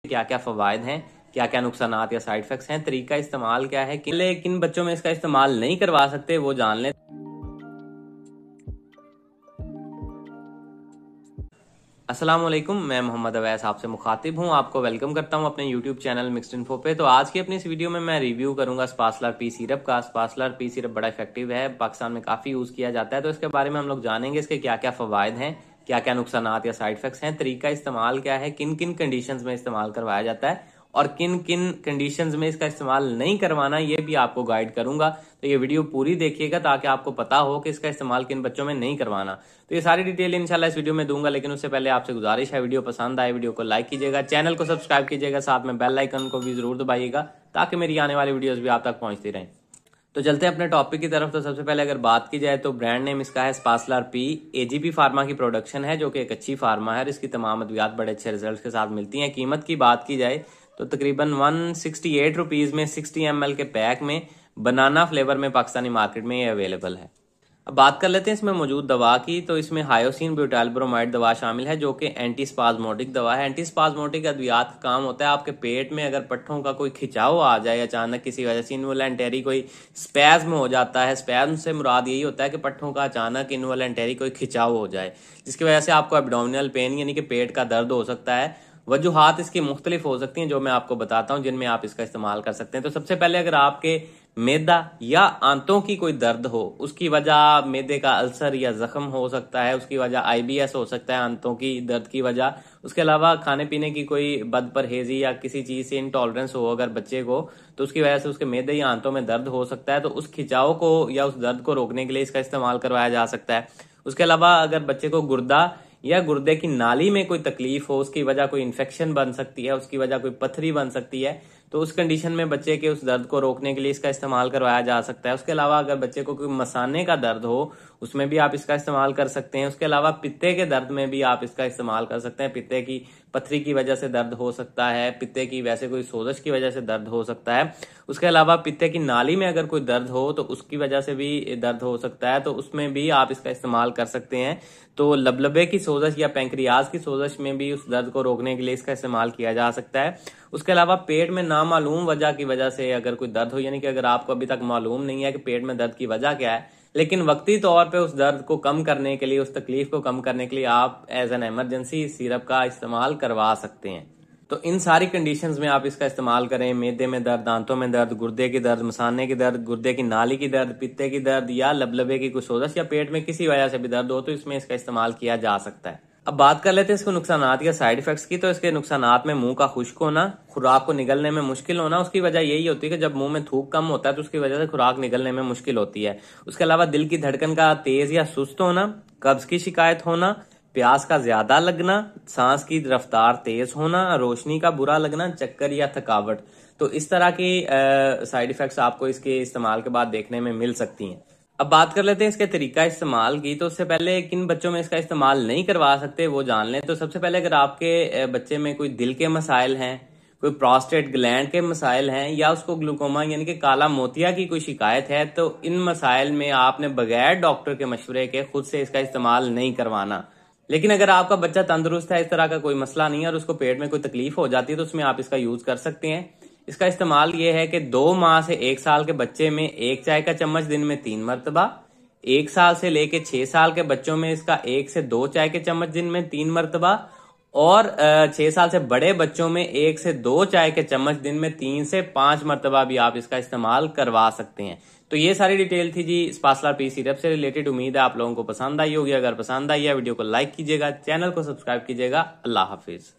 क्या क्या फवायद हैं, क्या क्या नुकसानात या साइड इफेक्ट्स हैं, तरीका इस्तेमाल क्या है, किन बच्चों में इसका इस्तेमाल नहीं करवा सकते वो जान लें। अस्सलाम वालेकुम, मैं मोहम्मद अवैस आपसे मुखातिब हूं। आपको वेलकम करता हूं अपने यूट्यूब चैनल मिक्स्ड इन्फो पे। तो आज की अपनी इस वीडियो में मैं रिव्यू करूंगा स्पासलर पी सिरप का। स्पासलर पी सिरप बड़ा इफेक्टिव है, पाकिस्तान में काफी यूज किया जाता है। तो इसके बारे में हम लोग जानेंगे, इसके क्या क्या फवायद हैं, क्या क्या नुकसानात या साइड इफेक्ट्स हैं, तरीका इस्तेमाल क्या है, किन किन कंडीशंस में इस्तेमाल करवाया जाता है और किन किन कंडीशंस में इसका इस्तेमाल नहीं करवाना, ये भी आपको गाइड करूंगा। तो ये वीडियो पूरी देखिएगा ताकि आपको पता हो कि इसका इस्तेमाल किन बच्चों में नहीं करवाना। तो ये सारी डिटेल इंशाल्लाह इस वीडियो में दूंगा, लेकिन उससे पहले आपसे गुजारिश है, वीडियो पसंद आए वीडियो को लाइक कीजिएगा, चैनल को सब्सक्राइब कीजिएगा, साथ में बेल आइकन को भी जरूर दबाइएगा ताकि मेरी आने वाली वीडियोस भी आप तक पहुंचती रहें। तो चलते हैं अपने टॉपिक की तरफ। तो सबसे पहले अगर बात की जाए तो ब्रांड नेम इसका है स्पासलर पी। एजीपी फार्मा की प्रोडक्शन है, जो कि एक अच्छी फार्मा है और इसकी तमाम अद्वियात बड़े अच्छे रिजल्ट के साथ मिलती हैं। कीमत की बात की जाए तो तकरीबन 168 रुपीज में 60 ml के पैक में बनाना फ्लेवर में पाकिस्तानी मार्केट में ये अवेलेबल है। अब बात कर लेते हैं इसमें मौजूद दवा की। तो इसमें हायोसिन ब्यूटाइल ब्रोमाइड दवा शामिल है, जो कि एंटी स्पाज्मोटिक दवा है। एंटी स्पाज्मोटिक अद्वियात का काम होता है आपके पेट में अगर पट्ठों का कोई खिंचाव आ जाए, अचानक किसी वजह से इनवॉलंटरी कोई स्पैज्म हो जाता है। स्पैज्म से मुराद यही होता है कि पट्ठों का अचानक इनवॉलंटरी कोई खिंचाव हो जाए, जिसकी वजह से आपको एब्डोमिनल पेन यानी कि पेट का दर्द हो सकता है। वजूहात इसकी मुख्तलिफ हो सकती हैं, जो मैं आपको बताता हूं, जिनमें आप इसका इस्तेमाल कर सकते हैं। तो सबसे पहले अगर आपके मैदा या आंतों की कोई दर्द हो, उसकी वजह मैदे का अल्सर या जख्म हो सकता है, उसकी वजह आईबीएस हो सकता है आंतों की दर्द की वजह। उसके अलावा खाने पीने की कोई बदपरहेजी या किसी चीज से इंटॉलरेंस हो अगर बच्चे को, तो उसकी वजह से उसके मैदे या आंतों में दर्द हो सकता है। तो उस खिंचाव को या उस दर्द को रोकने के लिए इसका इस्तेमाल करवाया जा सकता है। उसके अलावा अगर बच्चे को गुर्दा या गुर्दे की नाली में कोई तकलीफ हो, उसकी वजह कोई इन्फेक्शन बन सकती है, उसकी वजह कोई पथरी बन सकती है, तो उस कंडीशन में बच्चे के उस दर्द को रोकने के लिए इसका इस्तेमाल करवाया जा सकता है। उसके अलावा अगर बच्चे को कोई मसाने का दर्द हो, उसमें भी आप इसका इस्तेमाल कर सकते हैं। उसके अलावा पित्ते के दर्द में भी आप इसका इस्तेमाल कर सकते हैं। पित्ते की पथरी की वजह से दर्द हो सकता है, पित्ते की वैसे कोई सोजश की वजह से दर्द हो सकता है। उसके अलावा पित्ते की नाली में अगर कोई दर्द हो तो उसकी वजह से भी दर्द हो सकता है, तो उसमें भी आप इसका इस्तेमाल कर सकते हैं। तो लबलबे की सोजश या पैंक्रियाज की सोजश में भी उस दर्द को रोकने के लिए इसका इस्तेमाल किया जा सकता है। उसके अलावा पेट में नामालूम वजह की वजह से अगर कोई दर्द हो, यानी कि अगर आपको अभी तक मालूम नहीं है कि पेट में दर्द की वजह क्या है, लेकिन वक्ती तौर पे उस दर्द को कम करने के लिए, उस तकलीफ को कम करने के लिए आप एज एन इमरजेंसी सिरप का इस्तेमाल करवा सकते हैं। तो इन सारी कंडीशंस में आप इसका इस्तेमाल करें। मैदे में दर्द, दांतों में दर्द, गुर्दे की दर्द, मसाने की दर्द, गुर्दे की नाली की दर्द, पित्ते की दर्द या लबलबे की कुछ सोजश या पेट में किसी वजह से भी दर्द हो, तो इसमें इसका इस्तेमाल किया जा सकता है। अब बात कर लेते हैं इसको नुकसानात या साइड इफेक्ट्स की। तो इसके नुकसानात में मुंह का खुश्क होना, खुराक को निगलने में मुश्किल होना। उसकी वजह यही होती है कि जब मुंह में थूक कम होता है तो उसकी वजह से खुराक निगलने में मुश्किल होती है। उसके अलावा दिल की धड़कन का तेज या सुस्त होना, कब्ज की शिकायत होना, प्यास का ज्यादा लगना, सांस की रफ्तार तेज होना, रोशनी का बुरा लगना, चक्कर या थकावट। तो इस तरह की साइड इफेक्ट्स आपको इसके इस्तेमाल के बाद देखने में मिल सकती हैं। अब बात कर लेते हैं इसके तरीका इस्तेमाल की। तो उससे पहले किन बच्चों में इसका इस्तेमाल नहीं करवा सकते वो जान लें। तो सबसे पहले अगर आपके बच्चे में कोई दिल के मसाइल हैं, कोई प्रोस्टेट ग्लैंड के मसाइल हैं, या उसको ग्लूकोमा यानी कि काला मोतिया की कोई शिकायत है, तो इन मसाइल में आपने बगैर डॉक्टर के मशवरे के खुद से इसका इस्तेमाल नहीं करवाना। लेकिन अगर आपका बच्चा तंदुरुस्त है, इस तरह का कोई मसला नहीं है और उसको पेट में कोई तकलीफ हो जाती है, तो उसमें आप इसका यूज कर सकते हैं। इसका इस्तेमाल ये है कि 2 माह से 1 साल के बच्चे में 1 चाय का चम्मच दिन में 3 मरतबा, 1 साल से लेके 6 साल के बच्चों में इसका 1 से 2 चाय के चम्मच दिन में 3 मरतबा, और 6 साल से बड़े बच्चों में 1 से 2 चाय के चम्मच दिन में 3 से 5 मरतबा भी आप इसका इस्तेमाल करवा सकते हैं। तो ये सारी डिटेल थी जी स्पासलर पी सिरप से रिलेटेड। उम्मीद है आप लोगों को पसंद आई होगी। अगर पसंद आई है वीडियो को लाइक कीजिएगा, चैनल को सब्सक्राइब कीजिएगा। अल्लाह हाफिज।